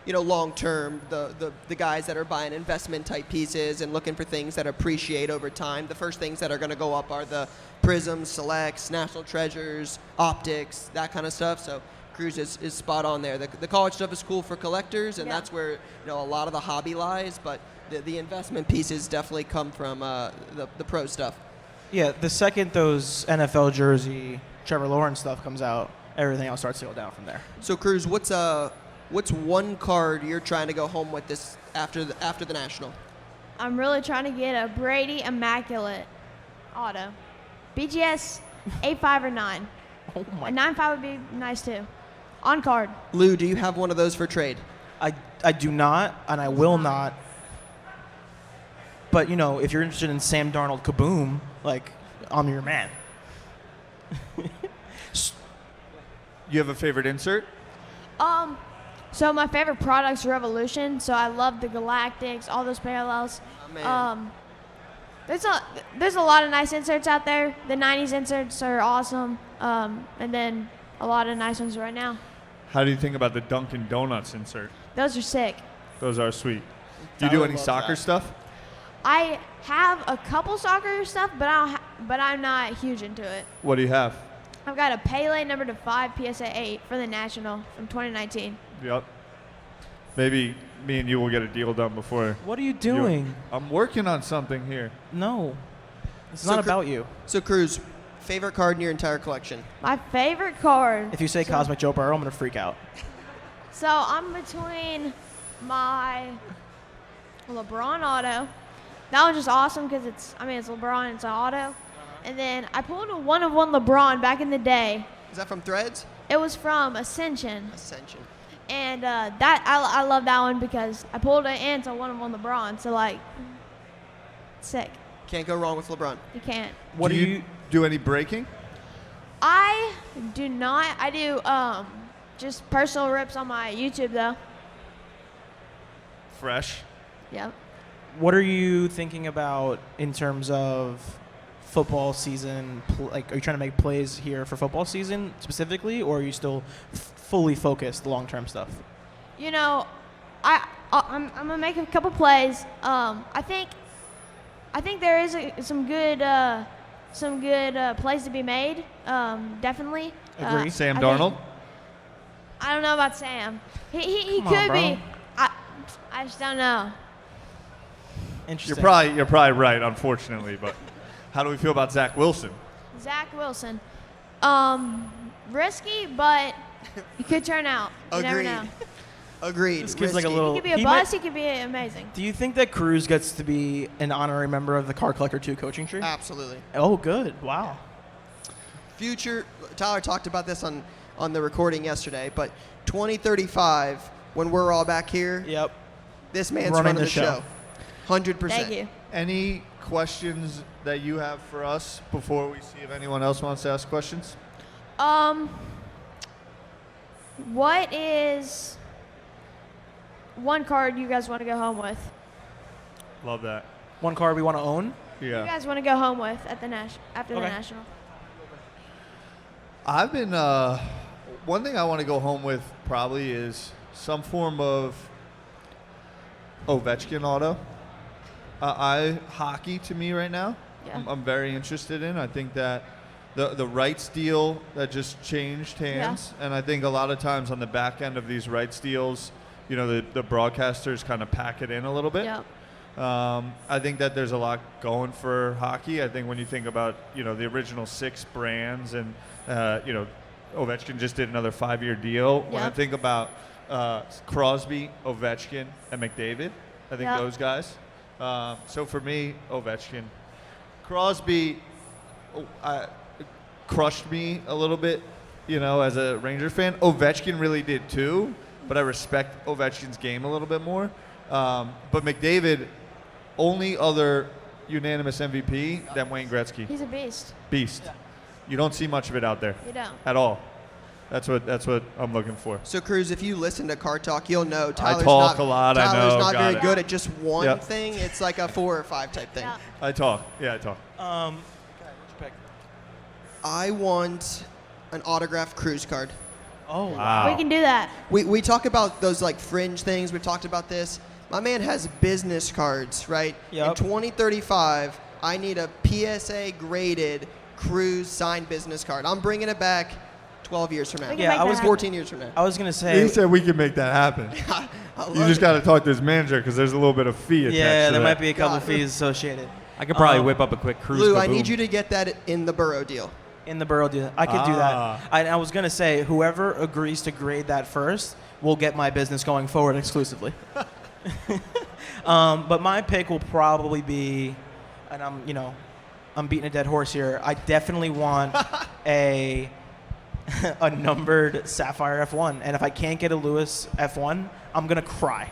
Speaker 4: long term, the guys that are buying investment type pieces and looking for things that appreciate over time, the first things that are going to go up are the Prisms, Selects, National Treasures, Optics, that kind of stuff. So Cruz is spot on there. The college stuff is cool for collectors, and
Speaker 7: Yeah.
Speaker 4: that's where a lot of the hobby lies. But the investment pieces definitely come from the pro stuff.
Speaker 2: Yeah, the second those NFL jersey, Trevor Lawrence stuff comes out, everything else starts to go down from there.
Speaker 4: So Cruz, what's one card you're trying to go home with this after the national?
Speaker 7: I'm really trying to get a Brady Immaculate auto. BGS 8.5 or 9.
Speaker 2: Oh
Speaker 7: A
Speaker 2: my!
Speaker 7: 9.5 would be nice too. On card.
Speaker 4: Lou, do you have one of those for trade?
Speaker 2: I do not, and I will not. But if you're interested in Sam Darnold kaboom, like I'm your man.
Speaker 3: You have a favorite insert?
Speaker 7: So my favorite product's Revolution. So I love the Galactics, all those parallels.
Speaker 4: Oh, man.
Speaker 7: There's a lot of nice inserts out there. The 90s inserts are awesome. And then a lot of nice ones right now.
Speaker 3: How do you think about the Dunkin' Donuts insert?
Speaker 7: Those are sick.
Speaker 3: Those are sweet. Do you do
Speaker 2: Tyler
Speaker 3: any
Speaker 2: loves
Speaker 3: soccer
Speaker 2: that.
Speaker 3: stuff?
Speaker 7: I have a couple soccer stuff, but I'm not huge into it.
Speaker 3: What do you have?
Speaker 7: I've got a Pele number to 5 PSA 8 for the National from 2019.
Speaker 3: Yep. Maybe me and you will get a deal done before.
Speaker 2: What are you doing?
Speaker 3: I'm working on something here.
Speaker 2: No, it's
Speaker 4: So
Speaker 2: not
Speaker 4: Cr-
Speaker 2: about you.
Speaker 4: So Cruz, favorite card in your entire collection?
Speaker 7: My favorite card.
Speaker 2: If you say Cosmic Joe Burrow, I'm gonna freak out.
Speaker 7: So I'm between my LeBron auto. That one's just awesome because it's LeBron, it's an auto. And then I pulled a 1-of-1 LeBron back in the day.
Speaker 4: Is that from Threads?
Speaker 7: It was from Ascension.
Speaker 4: Ascension.
Speaker 7: And that I love that one because I pulled it and it's a 1-of-1 LeBron. So like, sick.
Speaker 4: Can't go wrong with LeBron.
Speaker 7: You can't.
Speaker 2: What do you?
Speaker 3: do any breaking?
Speaker 7: I do not. I do just personal rips on my YouTube though.
Speaker 3: Fresh.
Speaker 7: Yep.
Speaker 2: What are you thinking about in terms of football season? Like, are you trying to make plays here for football season specifically, or are you still fully focused long-term stuff?
Speaker 7: You know, I I'm gonna make a couple plays. I think there is some good plays to be made. Definitely.
Speaker 2: Agree.
Speaker 3: Sam
Speaker 7: I
Speaker 3: Darnold?
Speaker 7: think- I don't know about Sam. He
Speaker 2: Come on,
Speaker 7: could
Speaker 2: bro.
Speaker 7: be. I just don't know.
Speaker 2: Interesting.
Speaker 3: You're probably right, unfortunately, but how do we feel about Zach Wilson?
Speaker 7: Zach Wilson. Risky, but he could turn out. You never
Speaker 4: Agreed.
Speaker 7: know.
Speaker 4: Agreed.
Speaker 2: This kid's like a
Speaker 4: Risky.
Speaker 2: little.
Speaker 7: He could be a
Speaker 2: he
Speaker 7: bust.
Speaker 2: might-
Speaker 7: He could be amazing.
Speaker 2: Do you think that Cruz gets to be an honorary member of the Car Collector 2 coaching tree?
Speaker 4: Absolutely.
Speaker 2: Oh, good. Wow.
Speaker 4: Future, Tyler talked about this on the recording yesterday, but 2035, when we're all back here,
Speaker 2: Yep.
Speaker 4: this man's
Speaker 2: Running
Speaker 4: running
Speaker 2: the
Speaker 4: the show. 100%.
Speaker 7: Thank you.
Speaker 3: Any questions that you have for us before we see if anyone else wants to ask questions?
Speaker 7: What is one card you guys want to go home with?
Speaker 3: Love that.
Speaker 2: One car we want to own.
Speaker 7: You
Speaker 3: Yeah.
Speaker 7: guys want to go home with at the after the
Speaker 2: Okay.
Speaker 7: national?
Speaker 3: I've been, one thing I want to go home with probably is some form of Ovechkin auto. Hockey to me right now,
Speaker 7: Yeah.
Speaker 3: I'm very interested in. I think that the rights deal that just changed hands, and I think a lot of times on the back end of these rights deals, you know, the broadcasters kind of pack it in a little bit.
Speaker 7: Yeah.
Speaker 3: I think that there's a lot going for hockey. I think when you think about, you know, the original 6 brands and, you know, Ovechkin just did another 5-year deal. When I
Speaker 7: Yep.
Speaker 3: think about Crosby, Ovechkin, and McDavid, I think
Speaker 7: Yep.
Speaker 3: those guys. So for me, Ovechkin. Crosby crushed me a little bit, you know, as a Ranger fan. Ovechkin really did too, but I respect Ovechkin's game a little bit more. But McDavid, only other unanimous MVP than Wayne Gretzky.
Speaker 7: He's a beast.
Speaker 3: Beast. You don't see much of it out there
Speaker 7: You don't.
Speaker 3: at all. That's what I'm looking for.
Speaker 4: So, Cruz, if you listen to Car Talk, you'll know Tyler's
Speaker 3: talk
Speaker 4: not,
Speaker 3: a lot, I
Speaker 4: Tyler's
Speaker 3: know,
Speaker 4: not
Speaker 3: got
Speaker 4: very
Speaker 3: it.
Speaker 4: good at just one
Speaker 3: Yep.
Speaker 4: thing. It's like a 4 or 5 type thing.
Speaker 7: Yeah.
Speaker 3: I talk. Yeah, I talk.
Speaker 2: What's your pick?
Speaker 4: I want an autographed Cruz card.
Speaker 2: Oh,
Speaker 3: Wow.
Speaker 7: We can do that.
Speaker 4: We talk about those like fringe things. We've talked about this. My man has business cards, right?
Speaker 2: Yep.
Speaker 4: In 2035, I need a PSA graded Cruz signed business card. I'm bringing it back 12 years from now.
Speaker 7: We can
Speaker 2: Yeah,
Speaker 7: make
Speaker 2: I
Speaker 7: that
Speaker 2: was
Speaker 7: happen.
Speaker 4: 14 years from now.
Speaker 2: I was gonna say.
Speaker 3: He said we can make that happen.
Speaker 4: I
Speaker 3: You
Speaker 4: love
Speaker 3: just
Speaker 4: it.
Speaker 3: got to talk to his manager because there's a little bit of fee attached
Speaker 2: Yeah,
Speaker 3: to
Speaker 2: there
Speaker 3: that.
Speaker 2: might be a couple
Speaker 4: God.
Speaker 2: fees associated.
Speaker 8: I could probably
Speaker 2: Um,
Speaker 8: whip up a quick cruise.
Speaker 4: Lou, I need you to get that in the Burrow deal.
Speaker 2: In the Burrow deal, I could do
Speaker 3: Ah.
Speaker 2: that. I was gonna say whoever agrees to grade that first will get my business going forward exclusively. But my pick will probably be, and I'm beating a dead horse here. I definitely want a numbered Sapphire F1, and if I can't get a Lewis F1, I'm gonna cry.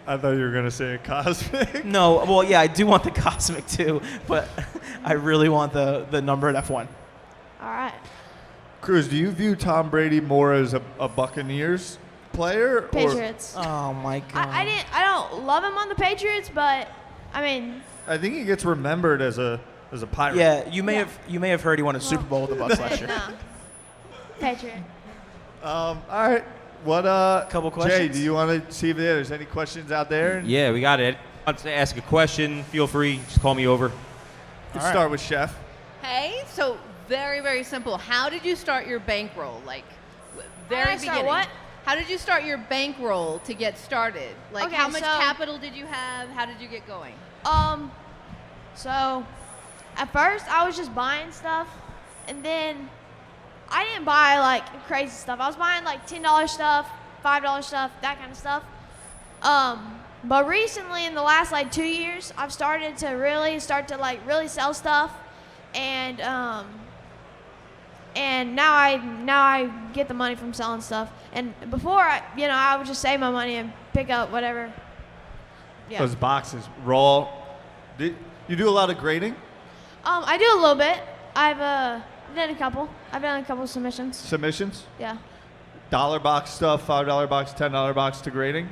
Speaker 3: I thought you were going to say a cosmic.
Speaker 2: No, well, yeah, I do want the Cosmic too, but I really want the numbered F1.
Speaker 7: All right.
Speaker 3: Cruz, do you view Tom Brady more as a Buccaneers player?
Speaker 7: Patriots.
Speaker 2: Oh my God.
Speaker 7: I don't love him on the Patriots, but I mean,
Speaker 3: Or I think he gets remembered as a Pirate.
Speaker 2: Yeah, you may
Speaker 7: Yeah.
Speaker 2: have heard he won a Super Bowl with the Bucs last year.
Speaker 7: no. Patriot.
Speaker 3: All right. What
Speaker 2: Couple
Speaker 3: Jay,
Speaker 2: questions?
Speaker 3: do you want to see if there's any questions out there?
Speaker 8: Yeah, we got it. Want to ask a question? Feel free. Just call me over.
Speaker 3: Let's
Speaker 2: All right.
Speaker 3: start with Chef.
Speaker 9: Hey, so very, very simple. How did you start your bankroll? Like, very
Speaker 7: How did I start
Speaker 9: beginning.
Speaker 7: what?
Speaker 9: How did you start your bankroll to get started? Like,
Speaker 7: Okay,
Speaker 9: how much
Speaker 7: so-
Speaker 9: capital did you have? How did you get going?
Speaker 7: So at first I was just buying stuff, and then I didn't buy like crazy stuff. I was buying like $10 stuff, $5 stuff, that kind of stuff. But recently, in the last like 2 years, I've started to really sell stuff, and now I get the money from selling stuff. And before, I would just save my money and pick up whatever. Yeah.
Speaker 3: Those boxes, raw. You do a lot of grading?
Speaker 7: I do a little bit. I've done a couple. I've done a couple submissions.
Speaker 3: Submissions?
Speaker 7: Yeah.
Speaker 3: $1 box stuff, $5 box, $10 box to grading?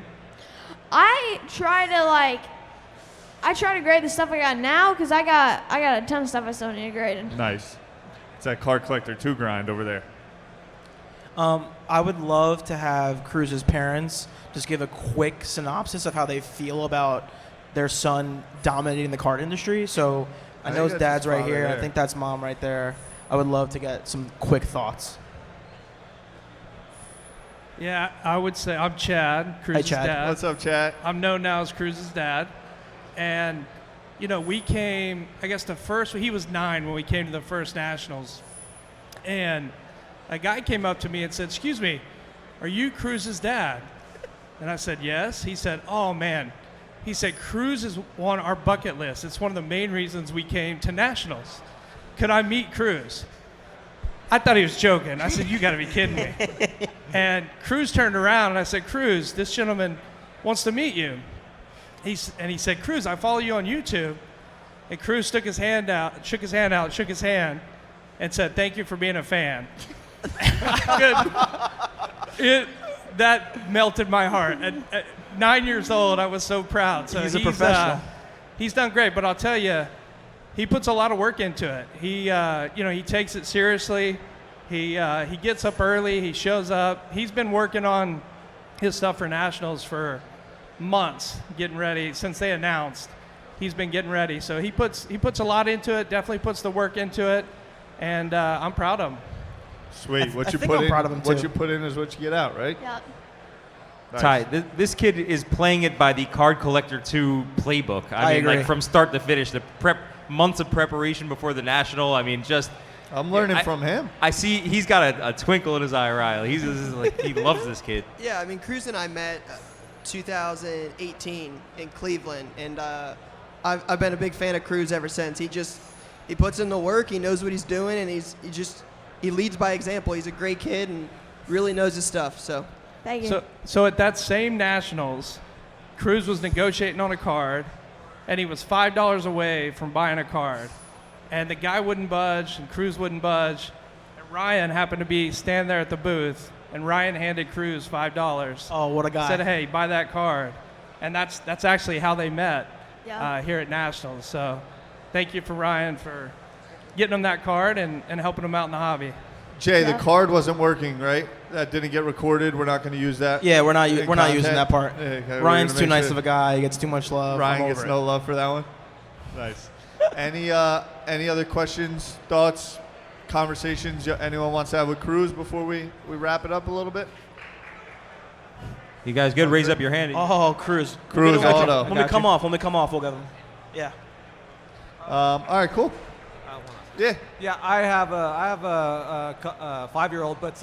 Speaker 7: I try to grade the stuff I got now because I got a ton of stuff I still need to grade.
Speaker 3: Nice. It's that Car Collector 2 grind over there.
Speaker 2: I would love to have Cruz's parents just give a quick synopsis of how they feel about their son dominating the card industry. So I know his
Speaker 3: think that's
Speaker 2: dad's
Speaker 3: his
Speaker 2: right
Speaker 3: father
Speaker 2: here. I
Speaker 3: there.
Speaker 2: think that's mom right there. I would love to get some quick thoughts.
Speaker 10: Yeah, I would say I'm Chad, Cruz's
Speaker 2: Chad.
Speaker 10: dad.
Speaker 3: What's up, chat?
Speaker 10: I'm known now as Cruz's dad. And, you know, we came, I guess he was 9 when we came to the first Nationals. And a guy came up to me and said, "Excuse me, are you Cruz's dad?" And I said, "Yes." He said, "Oh, man." He said, "Cruz is on our bucket list. It's one of the main reasons we came to Nationals. Could I meet Cruz?" I thought he was joking. I said, "You got to be kidding me." And Cruz turned around and I said, "Cruz, this gentleman wants to meet you." He said, "Cruz, I follow you on YouTube." And Cruz shook his hand out, and said, "Thank you for being a fan." That melted my heart. At 9 years old, I was so proud. So
Speaker 2: He's a professional.
Speaker 10: He's done great, but I'll tell you, he puts a lot of work into it. He takes it seriously. He gets up early. He shows up. He's been working on his stuff for Nationals for months, getting ready since they announced. He's been getting ready, so he puts a lot into it. Definitely puts the work into it, and I'm proud of him.
Speaker 3: Sweet. What
Speaker 2: I
Speaker 3: you
Speaker 2: think
Speaker 3: put
Speaker 2: I'm
Speaker 3: in,
Speaker 2: proud of him,
Speaker 3: what
Speaker 2: too.
Speaker 3: you put in is what you get out, right?
Speaker 7: Yeah.
Speaker 3: Nice.
Speaker 8: Ty, this kid is playing it by the Card Collector 2 playbook. I mean,
Speaker 2: agree.
Speaker 8: like from start to finish, the months of preparation before the National. I mean, just
Speaker 3: I'm learning from him.
Speaker 8: I see he's got a twinkle in his eye, Riley. He's just like he loves this kid.
Speaker 4: Yeah, I mean, Cruz and I met 2018 in Cleveland, and I've been a big fan of Cruz ever since. He puts in the work, he knows what he's doing, and he leads by example. He's a great kid and really knows his stuff. So
Speaker 7: Thank you.
Speaker 10: So at that same Nationals, Cruz was negotiating on a card, and he was $5 away from buying a card. And the guy wouldn't budge, and Cruz wouldn't budge. And Ryan happened to be standing there at the booth, and Ryan handed Cruz $5.
Speaker 2: Oh, what a guy.
Speaker 10: Said, "Hey, buy that card." And that's actually how they met
Speaker 7: Yeah.
Speaker 10: here at Nationals. So thank you for Ryan for getting him that card and helping him out in the hobby.
Speaker 3: Jay, the
Speaker 7: Yeah.
Speaker 3: card wasn't working, right? That didn't get recorded. We're not going to use that.
Speaker 2: Yeah, we're not
Speaker 3: in
Speaker 2: using
Speaker 3: content?
Speaker 2: that part.
Speaker 3: Okay, we're
Speaker 2: Ryan's
Speaker 3: gonna
Speaker 2: too
Speaker 3: make
Speaker 2: nice
Speaker 3: sure
Speaker 2: of a guy. He gets too much love.
Speaker 3: Ryan
Speaker 2: I'm
Speaker 3: gets
Speaker 2: over
Speaker 3: no
Speaker 2: it.
Speaker 3: love for that one. Nice. Any other questions, thoughts, conversations anyone wants to have with Cruz before we wrap it up a little bit?
Speaker 8: You guys good? Raise up your hand.
Speaker 2: Oh, Cruz.
Speaker 3: Cruz
Speaker 2: We'll get him.
Speaker 3: auto.
Speaker 2: When we come off, we'll give him. Yeah.
Speaker 3: All right, cool. Yeah.
Speaker 11: Yeah, I have a 5-year-old, but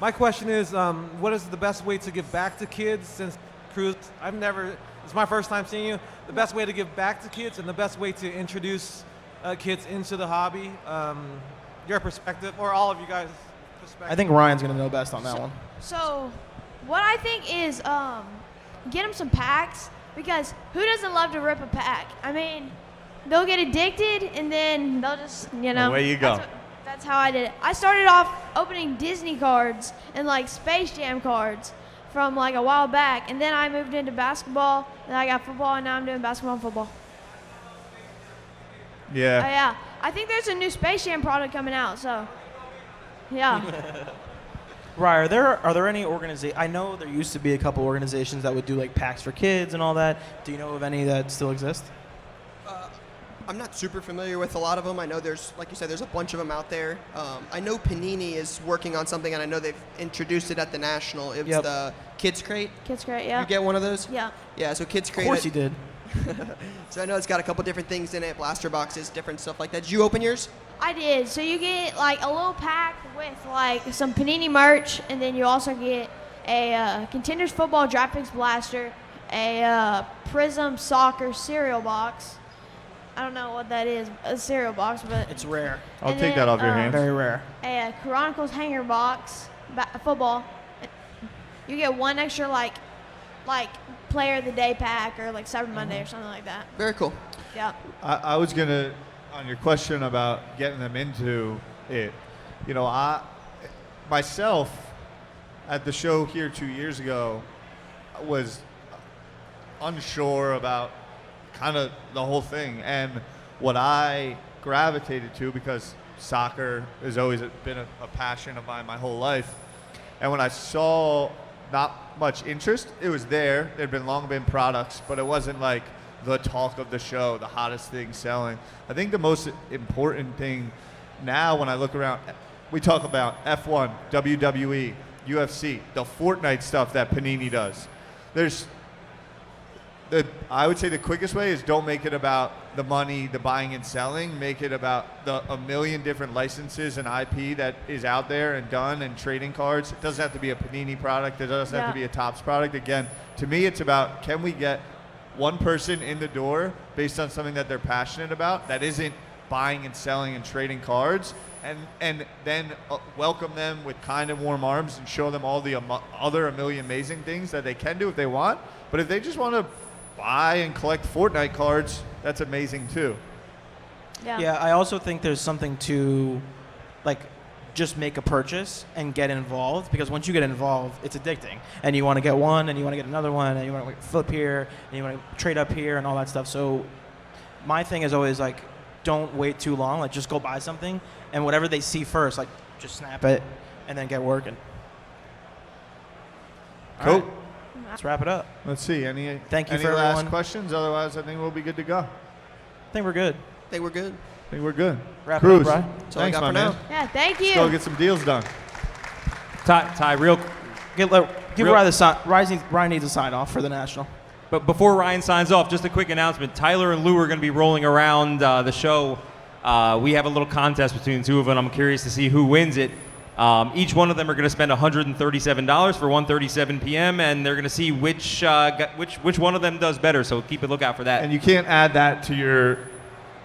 Speaker 11: my question is, what is the best way to give back to kids? Since Cruz, it's my first time seeing you. The best way to give back to kids and the best way to introduce kids into the hobby. Your perspective, or all of you guys' perspective.
Speaker 2: I think Ryan's gonna know best on that one.
Speaker 7: So, what I think is get them some packs, because who doesn't love to rip a pack? I mean, they'll get addicted and then they'll just,
Speaker 3: Away you go.
Speaker 7: That's how I did it. I started off opening Disney cards and like Space Jam cards from like a while back, and then I moved into basketball, and I got football, and now I'm doing basketball and football.
Speaker 3: Yeah.
Speaker 7: Yeah. I think there's a new Space Jam product coming out, so yeah.
Speaker 2: Ryan, are there any organizations? I know there used to be a couple organizations that would do like packs for kids and all that. Do you know of any that still exist?
Speaker 4: I'm not super familiar with a lot of them. I know there's, like you said, there's a bunch of them out there. I know Panini is working on something, and I know they've introduced it at the National. It was
Speaker 2: Yep.
Speaker 4: the Kids Crate.
Speaker 7: Kids Crate, yeah.
Speaker 4: You get one of those?
Speaker 7: Yeah.
Speaker 4: Yeah, so Kids
Speaker 2: Of
Speaker 4: Crate.
Speaker 2: course you did.
Speaker 4: So I know it's got a couple different things in it, blaster boxes, different stuff like that. Did you open yours?
Speaker 7: I did. So you get like a little pack with like some Panini merch, and then you also get a Contenders Football Draft Picks blaster, a Prism Soccer cereal box. I don't know what that is, a cereal box, but
Speaker 2: It's rare.
Speaker 3: I'll
Speaker 7: and
Speaker 3: take
Speaker 7: then,
Speaker 3: that off your hands.
Speaker 2: Very rare.
Speaker 7: a Chronicles hanger box, football. You get one extra like Player of the Day pack or like Cyber Monday or something like that.
Speaker 4: Very cool.
Speaker 7: Yeah.
Speaker 3: I was gonna, on your question about getting them into it, I myself at the show here 2 years ago was unsure about kind of the whole thing, and what I gravitated to, because soccer has always been a passion of mine my whole life, And when I saw not much interest, it was there. There'd been long been products, but it wasn't like the talk of the show, the hottest thing selling. I think the most important thing now when I look around, we talk about F1, WWE, UFC, the Fortnite stuff that Panini does. I would say the quickest way is don't make it about the money, the buying and selling. Make it about a million different licenses and IP that is out there and done, and trading cards. It doesn't have to be a Panini product. It doesn't have to be a Topps product. Again, to me, it's about, can we get one person in the door based on something that they're passionate about that isn't buying and selling and trading cards, and then welcome them with kind and warm arms and show them all the other a million amazing things that they can do if they want. But if they just want to buy and collect Fortnite cards, that's amazing too.
Speaker 2: Yeah, I also think there's something to, like, just make a purchase and get involved, because once you get involved, it's addicting. And you want to get one, and you want to get another one, and you want to flip here, and you want to trade up here, and all that stuff. So my thing is always, like, don't wait too long. Like, just go buy something, and whatever they see first, like, just snap it, and then get working.
Speaker 3: Cool.
Speaker 2: All right. Let's wrap it up.
Speaker 3: Let's see. Any
Speaker 2: Thank you
Speaker 3: any
Speaker 2: for
Speaker 3: last
Speaker 2: everyone.
Speaker 3: questions? Otherwise, I think we'll be good to go.
Speaker 2: I think we're good.
Speaker 4: I think we're good.
Speaker 3: I think we're good.
Speaker 2: Wrap
Speaker 3: Cruz,
Speaker 2: it up, Brian.
Speaker 4: That's all I
Speaker 3: thanks,
Speaker 4: got
Speaker 3: my
Speaker 4: for
Speaker 3: man.
Speaker 4: now.
Speaker 7: Yeah, thank
Speaker 3: Let's go
Speaker 7: you.
Speaker 3: get some deals done.
Speaker 8: Ty, real.
Speaker 2: Give
Speaker 8: Real-
Speaker 2: Ryan needs a sign off for the national.
Speaker 8: But before Ryan signs off, just a quick announcement. Tyler and Lou are going to be rolling around the show. We have a little contest between the two of them. I'm curious to see who wins it. Each one of them are going to spend $137 for 1:37 p.m. and they're going to see which one of them does better. So keep a lookout for that.
Speaker 3: And you can't add that to your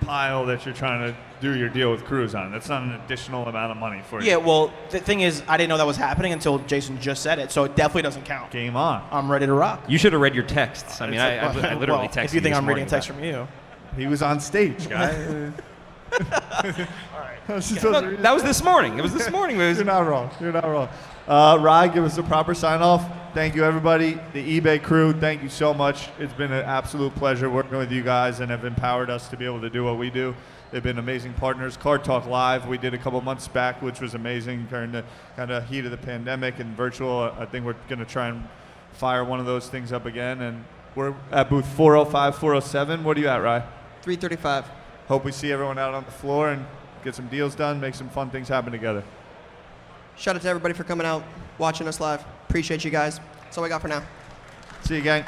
Speaker 3: pile that you're trying to do your deal with Cruz on. That's not an additional amount of money for you.
Speaker 2: Yeah, well, the thing is, I didn't know that was happening until Jason just said it, so it definitely doesn't count.
Speaker 3: Game on.
Speaker 2: I'm ready to rock.
Speaker 8: You should have read your texts. I mean, I literally
Speaker 2: well,
Speaker 8: texted
Speaker 2: if you think
Speaker 8: this
Speaker 2: I'm reading
Speaker 8: morning
Speaker 2: a text
Speaker 8: about
Speaker 2: from you.
Speaker 3: He was on stage, guy.
Speaker 8: No, that was this morning. It was this morning. It was,
Speaker 3: You're not wrong. You're not wrong. Rye, give us the proper sign off. Thank you, everybody. The eBay crew, thank you so much. It's been an absolute pleasure working with you guys and have empowered us to be able to do what we do. They've been amazing partners. Card Talk Live, we did a couple months back, which was amazing during the kind of heat of the pandemic and virtual. I think we're going to try and fire one of those things up again. And we're at booth 405, 407. What are you at, Rye?
Speaker 4: 335.
Speaker 3: Hope we see everyone out on the floor and get some deals done, make some fun things happen together.
Speaker 4: Shout out to everybody for coming out, watching us live. Appreciate you guys. That's all I got for now.
Speaker 3: See you, gang.